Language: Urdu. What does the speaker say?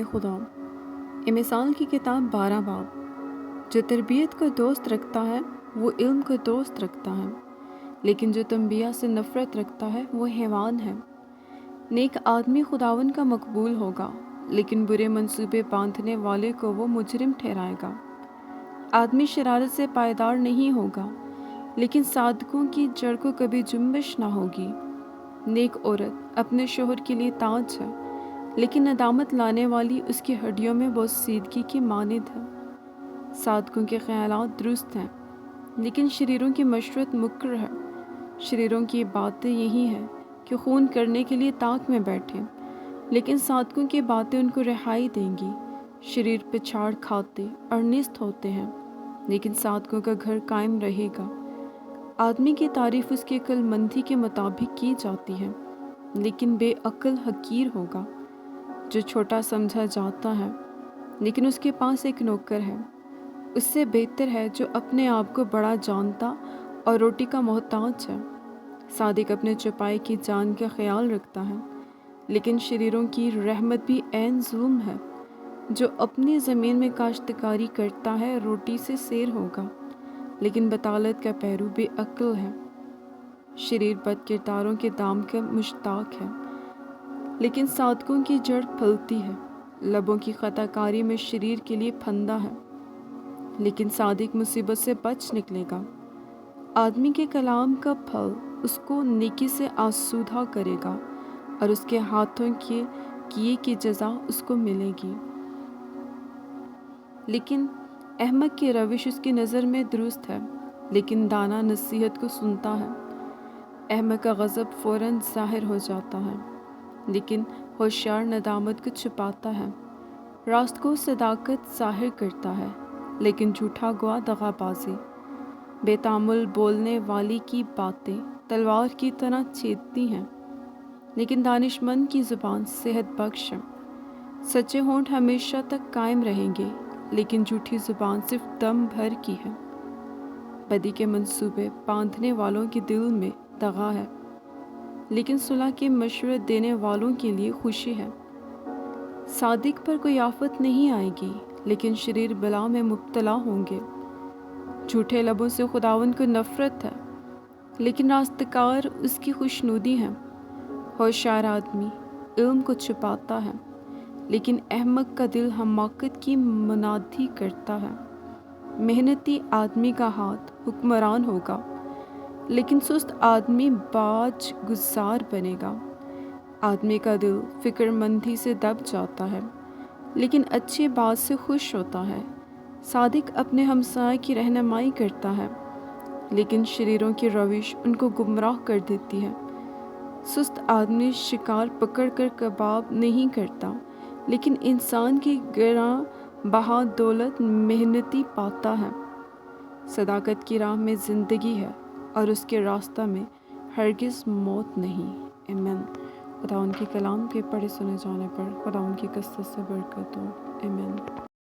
خدا۔ مثال کی کتاب 12 باب۔ جو تربیت کو دوست رکھتا ہے وہ علم کو دوست رکھتا ہے، لیکن جو تنبیہ سے نفرت رکھتا ہے وہ حیوان ہے۔ نیک آدمی خداوند کا مقبول ہوگا، لیکن برے منصوبے باندھنے والے کو وہ مجرم ٹھہرائے گا۔ آدمی شرارت سے پائیدار نہیں ہوگا، لیکن صادقوں کی جڑ کو کبھی جنبش نہ ہوگی۔ نیک عورت اپنے شوہر کے لیے تاج ہے، لیکن ندامت لانے والی اس کی ہڈیوں میں بوسیدگی کی مانند ہے۔ صادقوں کے خیالات درست ہیں، لیکن شریروں کی مشورت مکر ہے۔ شریروں کی باتیں یہی ہیں کہ خون کرنے کے لیے طاق میں بیٹھیں، لیکن صادقوں کی باتیں ان کو رہائی دیں گی۔ شریر پچھاڑ کھاتے اور نست ہوتے ہیں، لیکن صادقوں کا گھر قائم رہے گا۔ آدمی کی تعریف اس کی عقل مندی کے مطابق کی جاتی ہے، لیکن بے عقل حقیر ہوگا۔ جو چھوٹا سمجھا جاتا ہے، لیکن اس کے پاس ایک نوکر ہے، اس سے بہتر ہے جو اپنے آپ کو بڑا جانتا اور روٹی کا محتاج ہے۔ صادق اپنے چوپائے کی جان کا خیال رکھتا ہے، لیکن شریروں کی رحمت بھی عین ظلم ہے۔ جو اپنی زمین میں کاشتکاری کرتا ہے روٹی سے سیر ہوگا، لیکن بطالت کا پیرو بے عقل ہے۔ شریر بد کرداروں کے دام کا مشتاق ہے، لیکن صادقوں کی جڑ پھلتی ہے۔ لبوں کی خطا کاری میں شریر کے لیے پھندہ ہے، لیکن صادق مصیبت سے بچ نکلے گا۔ آدمی کے کلام کا پھل اس کو نیکی سے آسودہ کرے گا، اور اس کے ہاتھوں کے کیے کی جزا اس کو ملے گی۔ لیکن احمق کی روش اس کی نظر میں درست ہے، لیکن دانا نصیحت کو سنتا ہے۔ احمق کا غضب فوراً ظاہر ہو جاتا ہے، لیکن ہوشیار ندامت کو چھپاتا ہے۔ راست کو صداقت ظاہر کرتا ہے، لیکن جھوٹا گواہ دغا بازی۔ بے تامل بولنے والی کی باتیں تلوار کی طرح چھیدتی ہیں، لیکن دانش مند کی زبان صحت بخش ہے۔ سچے ہونٹ ہمیشہ تک قائم رہیں گے، لیکن جھوٹی زبان صرف دم بھر کی ہے۔ بدی کے منصوبے باندھنے والوں کے دل میں دغا ہے، لیکن صلح کے مشورے دینے والوں کے لیے خوشی ہے۔ صادق پر کوئی آفت نہیں آئے گی، لیکن شریر بلا میں مبتلا ہوں گے۔ جھوٹے لبوں سے خداوند کو نفرت ہے، لیکن راستکار اس کی خوشنودی ہے۔ ہوشیار آدمی علم کو چھپاتا ہے، لیکن احمق کا دل حماقت کی منادی کرتا ہے۔ محنتی آدمی کا ہاتھ حکمران ہوگا، لیکن سست آدمی باج گزار بنے گا۔ آدمی کا دل فکر مندی سے دب جاتا ہے، لیکن اچھی بات سے خوش ہوتا ہے۔ صادق اپنے ہمسائے کی رہنمائی کرتا ہے، لیکن شریروں کی روش ان کو گمراہ کر دیتی ہے۔ سست آدمی شکار پکڑ کر کباب نہیں کرتا، لیکن انسان کی گراں بہا دولت محنتی پاتا ہے۔ صداقت کی راہ میں زندگی ہے، اور اس کے راستہ میں ہرگز موت نہیں۔ آمین۔ خدا ان کے کلام کے پڑھے سنے جانے پر خدا ان کی کثرت سے برکت ہو۔ آمین۔